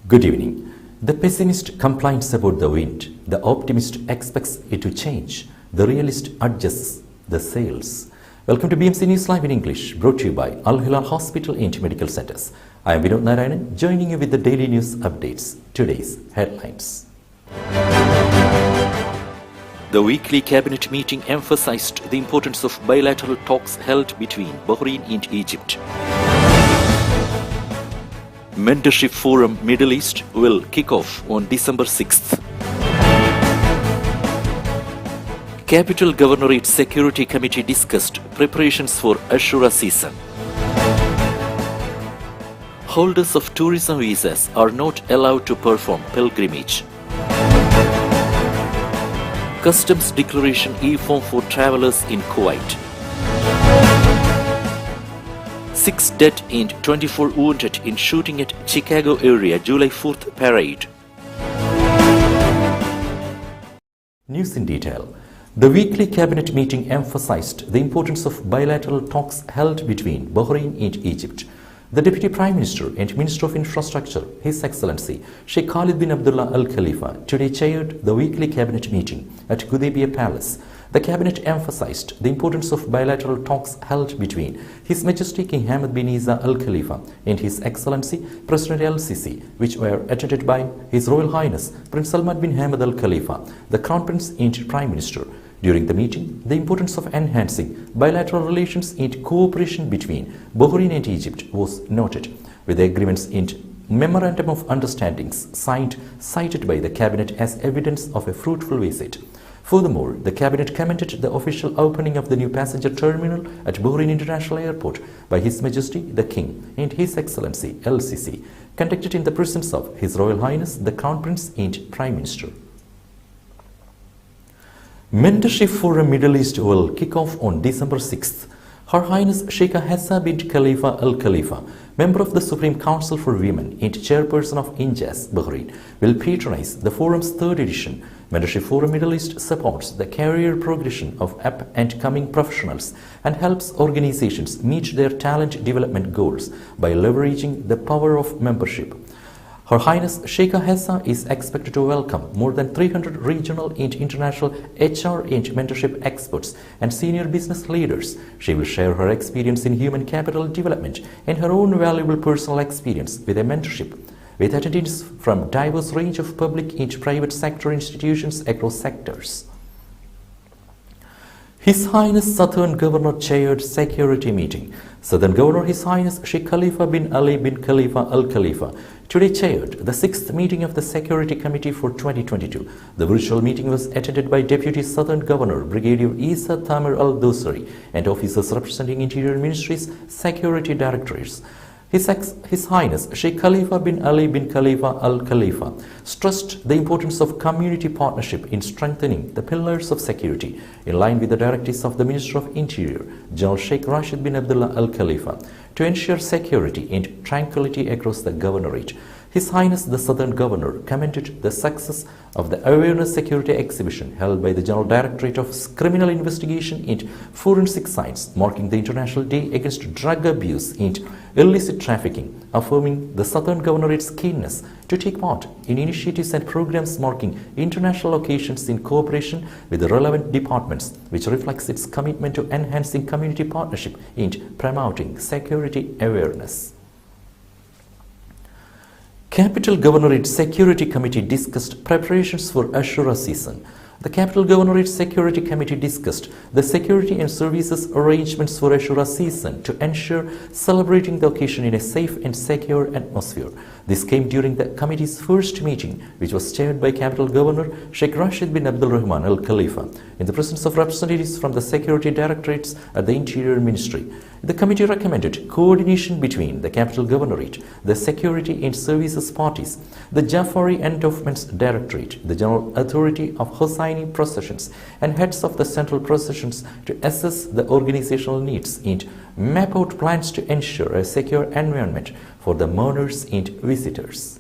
Good evening. The pessimist complains about the wind. The optimist expects it to change. The realist adjusts the sails. Welcome to BMC News Live in English, brought to you by Al Hilal Hospital and Medical Centers. I am Vinod Narayanan, joining you with the daily news updates. Today's headlines. The weekly cabinet meeting emphasized the importance of bilateral talks held between Bahrain and Egypt. Mentorship Forum Middle East will kick off on December 6th. Capital Governorate Security Committee discussed preparations for Ashura season. Holders of tourism visas are not allowed to perform pilgrimage. Customs Declaration e-form for travelers in Kuwait. 6 dead and 24 wounded in shooting at Chicago area July 4th parade. News in detail. The weekly cabinet meeting emphasized the importance of bilateral talks held between Bahrain and Egypt. The Deputy Prime Minister and Minister of Infrastructure, His Excellency Sheikh Khalid bin Abdullah Al Khalifa, today chaired the weekly cabinet meeting at Qudaybiya Palace. The cabinet emphasized the importance of bilateral talks held between His Majesty King Hamad bin Isa Al Khalifa and His Excellency President Al Sisi, which were attended by His Royal Highness Prince Salman bin Hamad Al Khalifa, the Crown Prince and Prime Minister. During the meeting, the importance of enhancing bilateral relations and cooperation between Bahrain and Egypt was noted, with the agreements and Memorandum of Understandings signed cited by the Cabinet as evidence of a fruitful visit. Furthermore, the Cabinet commended the official opening of the new passenger terminal at Bahrain International Airport by His Majesty the King and His Excellency Al Sisi, conducted in the presence of His Royal Highness the Crown Prince and Prime Minister. Mentorship Forum Middle East will kick off on December 6th. Her Highness Sheikha Hassa bint Khalifa Al Khalifa, member of the Supreme Council for Women and chairperson of INJAS, Bahrain, will patronize the forum's third edition. Mentorship Forum Middle East supports the career progression of up and coming professionals and helps organizations meet their talent development goals by leveraging the power of membership. Her Highness Sheikha Hassa is expected to welcome more than 300 regional and international HR and mentorship experts and senior business leaders. She will share her experience in human capital development and her own valuable personal experience with a mentorship, with attendees from diverse range of public and private sector institutions across sectors. His Highness Southern Governor chaired security meeting. Southern Governor His Highness Sheikh Khalifa bin Ali bin Khalifa Al Khalifa today chaired the 6th meeting of the Security Committee for 2022. The virtual meeting was attended by Deputy Southern Governor Brigadier Isa Thamir Al Dosari and officers representing Interior Ministry's security directorates. His Highness Sheikh Khalifa bin Ali bin Khalifa Al Khalifa stressed the importance of community partnership in strengthening the pillars of security, in line with the directives of the Minister of Interior, General Sheikh Rashid bin Abdullah Al Khalifa, to ensure security and tranquility across the governorate. His Highness the Southern Governor commended the success of the Awareness Security Exhibition held by the General Directorate of Criminal Investigation and Forensic Science, marking the International Day Against Drug Abuse and Illicit Trafficking, affirming the Southern Governorate's keenness to take part in initiatives and programs marking international occasions in cooperation with the relevant departments, which reflects its commitment to enhancing community partnership and promoting security awareness. Capital Governorate Security Committee discussed preparations for Ashura season. The Capital Governorate Security Committee discussed the security and services arrangements for Ashura season to ensure celebrating the occasion in a safe and secure atmosphere. This came during the committee's first meeting, which was chaired by Capital Governor Sheikh Rashid bin Abdul Rahman Al Khalifa, in the presence of representatives from the security directorates at the Interior Ministry. The committee recommended coordination between the Capital Governorate, the Security and Services Parties, the Jafari Endowments Directorate, the General Authority of Hosseini Processions, and heads of the central processions to assess the organizational needs and map out plans to ensure a secure environment for the mourners and visitors.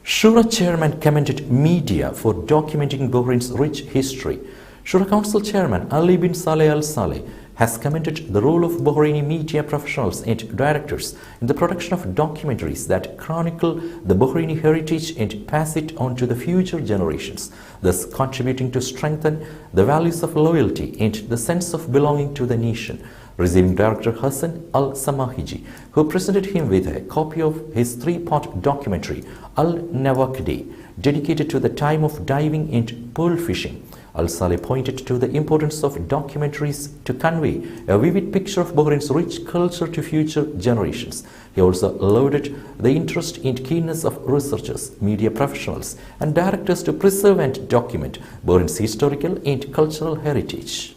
Shura Chairman commended media for documenting Bahrain's rich history. Shura Council Chairman Ali bin Saleh Al Saleh has commended the role of Bahraini media professionals and directors in the production of documentaries that chronicle the Bahraini heritage and pass it on to the future generations, thus contributing to strengthen the values of loyalty and the sense of belonging to the nation. Receiving director Hassan Al-Samahiji, who presented him with a copy of his three-part documentary Al-Nawakdi, dedicated to the time of diving and pearl fishing. Al-Saleh pointed to the importance of documentaries to convey a vivid picture of Bahrain's rich culture to future generations. He also lauded the interest and keenness of researchers, media professionals, and directors to preserve and document Bahrain's historical and cultural heritage.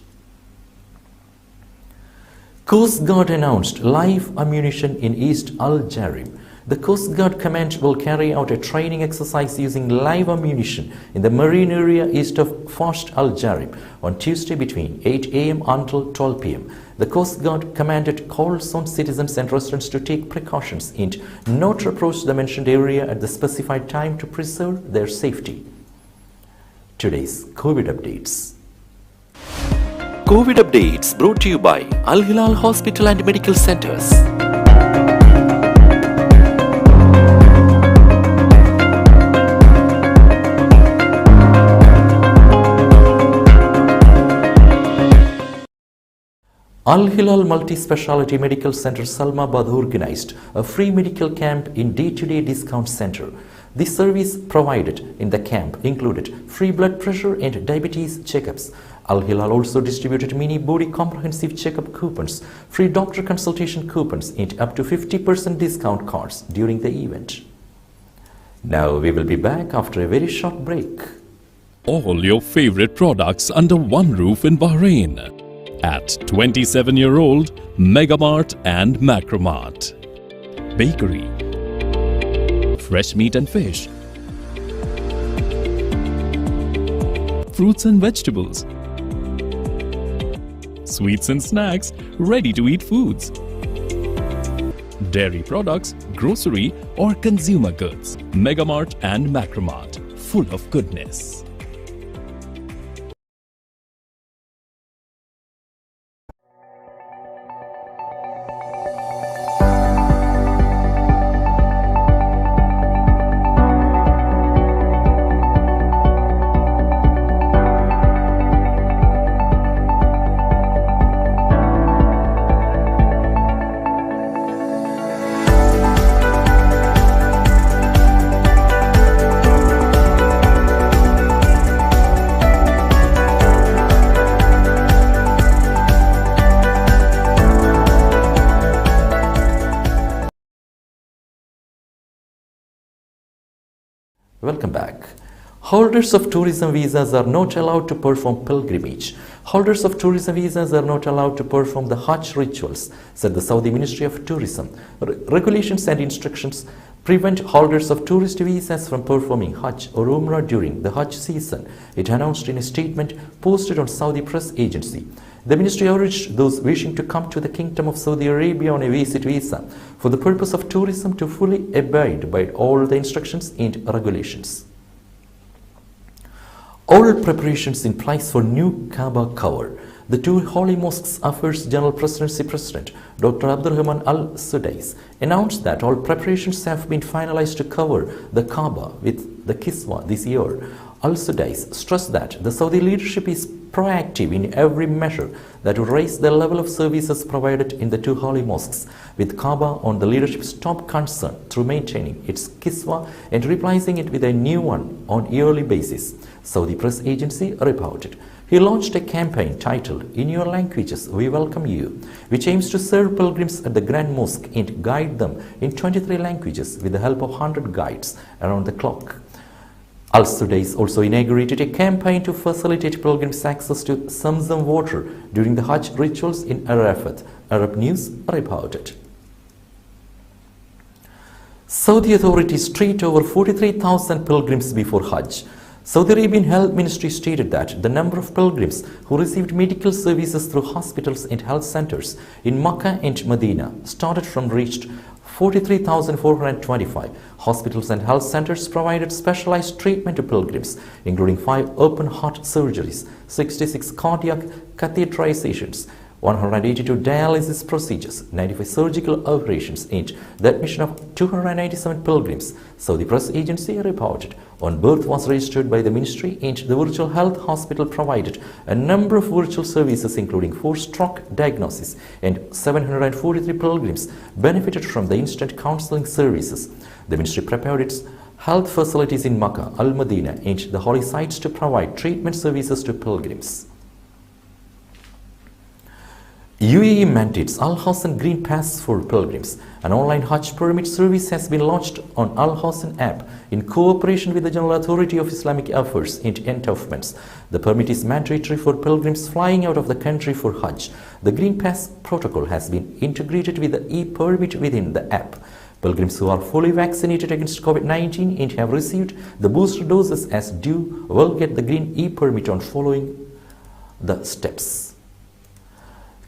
Coast Guard announced live ammunition in East Al Jarib. The Coast Guard Command will carry out a training exercise using live ammunition in the marine area east of Fast Al Jarib on Tuesday between 8 a.m. until 12 p.m. The Coast Guard commanded calls on citizens and residents to take precautions and not approach the mentioned area at the specified time to preserve their safety. Today's COVID updates. COVID updates brought to you by Al Hilal Hospital and Medical Centers. Al Hilal Multi-Speciality Medical Center Salmabad organized a free medical camp in day-to-day discount center. The service provided in the camp included free blood pressure and diabetes checkups. Al Hilal also distributed mini body comprehensive checkup coupons, free doctor consultation coupons, and up to 50% discount cards during the event. Now we will be back after a very short break. All your favorite products under one roof in Bahrain at 27-year-old Megamart and Macromart. Bakery, fresh meat and fish, fruits and vegetables, sweets and snacks, ready-to-eat foods, dairy products, grocery or consumer goods. Megamart and Macromart, full of goodness. Welcome back. Holders of tourism visas are not allowed to perform pilgrimage. Holders of tourism visas are not allowed to perform the Hajj rituals, said the Saudi Ministry of Tourism. Regulations and instructions prevent holders of tourist visas from performing Hajj or Umrah during the Hajj season, it announced in a statement posted on Saudi press agency. The ministry urged those wishing to come to the Kingdom of Saudi Arabia on a visit visa for the purpose of tourism to fully abide by all the instructions and regulations. All preparations in place for new Kaaba cover. The two Holy Mosques Affairs General Presidency President Dr. Abdurrahman Al-Sudais announced that all preparations have been finalized to cover the Kaaba with the Kiswa this year. Al-Sudais stressed that the Saudi leadership is proactive in every measure that would raise the level of services provided in the two holy mosques, with Kaaba on the leadership's top concern through maintaining its Kiswa and replacing it with a new one on yearly basis, Saudi press agency reported. He launched a campaign titled "In Your Languages We Welcome You," which aims to serve pilgrims at the Grand Mosque and guide them in 23 languages with the help of 100 guides around the clock. Al-Sudais also inaugurated a campaign to facilitate pilgrims' access to Zamzam water during the Hajj rituals in Arafat, Arab News reported. Saudi authorities treat over 43,000 pilgrims before Hajj. Saudi Arabian Health Ministry stated that the number of pilgrims who received medical services through hospitals and health centers in Makkah and Medina started from reached 43,425. Hospitals and health centers provided specialized treatment to pilgrims, including 5 open heart surgeries, 66 cardiac catheterizations, 182 dialysis procedures, 95 surgical operations, and the admission of 297 pilgrims, Saudi press agency reported. On birth was registered by the ministry, and the virtual health hospital provided a number of virtual services including 4 stroke diagnosis, and 743 pilgrims benefited from the instant counseling services. The ministry prepared its health facilities in Makkah, Al-Madinah, and the holy sites to provide treatment services to pilgrims. UAE mandates Al Hassan Green Pass for pilgrims. An online Hajj permit service has been launched on Al Hassan app in cooperation with the General Authority of Islamic Affairs and Endowments. The permit is mandatory for pilgrims flying out of the country for Hajj. The Green Pass protocol has been integrated with the e-permit within the app. Pilgrims who are fully vaccinated against COVID-19 and have received the booster doses as due will get the green e-permit on following the steps.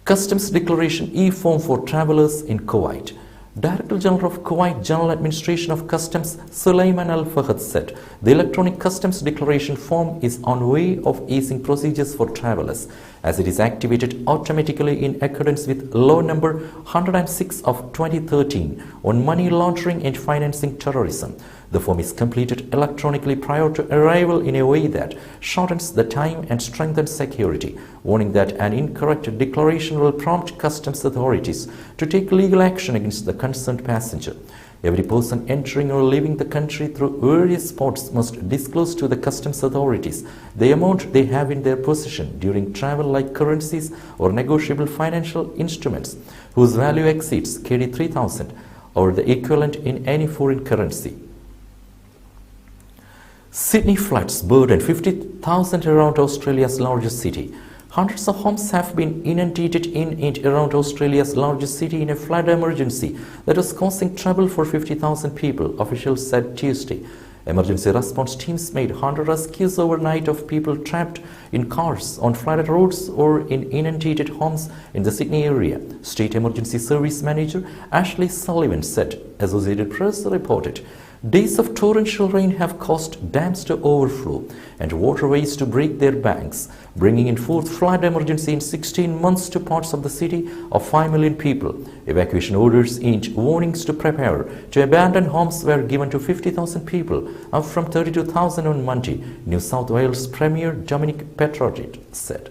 Customs Declaration e-form for travelers in Kuwait. Director General of Kuwait General Administration of Customs Sulaiman Al Fahad said the electronic customs declaration form is on way of easing procedures for travelers, as it is activated automatically in accordance with Law number 106 of 2013 on money laundering and financing terrorism. The form is completed electronically prior to arrival in a way that shortens the time and strengthens security, warning that an incorrect declaration will prompt customs authorities to take legal action against the concerned passenger. Every person entering or leaving the country through various ports must disclose to the customs authorities the amount they have in their possession during travel, like currencies or negotiable financial instruments whose value exceeds KD 3000 or the equivalent in any foreign currency. Sydney floods burden 50,000 around Australia's largest city. Hundreds of homes have been inundated in and around Australia's largest city in a flood emergency that is causing trouble for 50,000 people, officials said Tuesday. Emergency response teams made 100 rescues overnight of people trapped in cars, on flooded roads or in inundated homes in the Sydney area. State Emergency Service Manager Ashley Sullivan said, Associated Press reported. Days of torrential rain have caused dams to overflow and waterways to break their banks, bringing in fourth flood emergency in 16 months to parts of the city of 5 million people. Evacuation orders and warnings to prepare to abandon homes were given to 50,000 people, up from 32,000 on Monday, New South Wales Premier Dominic Petrojit said.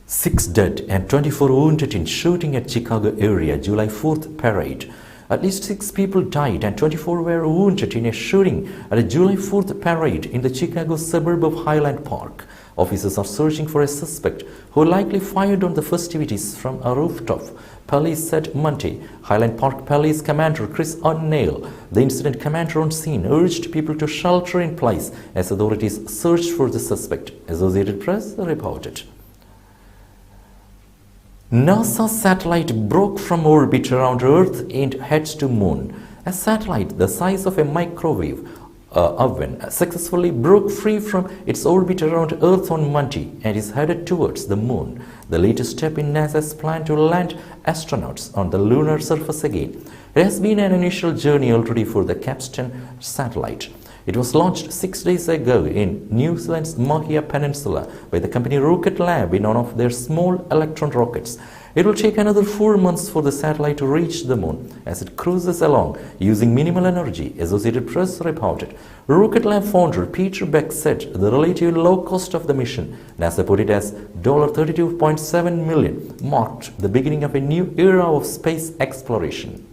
6 dead and 24 wounded in shooting at Chicago area July 4th parade. At least 6 people died and 24 were wounded in a shooting at a July 4th parade in the Chicago suburb of Highland Park. Officers are searching for a suspect who likely fired on the festivities from a rooftop, police said Monday. Highland Park Police Commander Chris O'Neill, the incident commander on scene, urged people to shelter in place as authorities searched for the suspect, Associated Press reported. NASA satellite broke from orbit around Earth and heads to Moon. A satellite the size of a microwave oven successfully broke free from its orbit around Earth on Monday and is headed towards the Moon, the latest step in NASA's plan to land astronauts on the lunar surface again. It has been an initial journey already for the Capstone satellite. It was launched 6 days ago in New Zealand's Mahia Peninsula by the company Rocket Lab in one of their small Electron rockets. It will take another 4 months for the satellite to reach the Moon as it cruises along using minimal energy, Associated Press reported. Rocket Lab founder Peter Beck said the relative low cost of the mission, NASA put it as $32.7 million, marked the beginning of a new era of space exploration.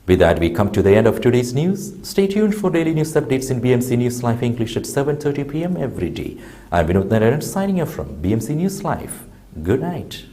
With that, we come to the end of today's news. Stay tuned for daily news updates in BMC News Live English at 7:30 p.m. every day. I'm Vinod Narayan signing off from BMC News Live. Good night.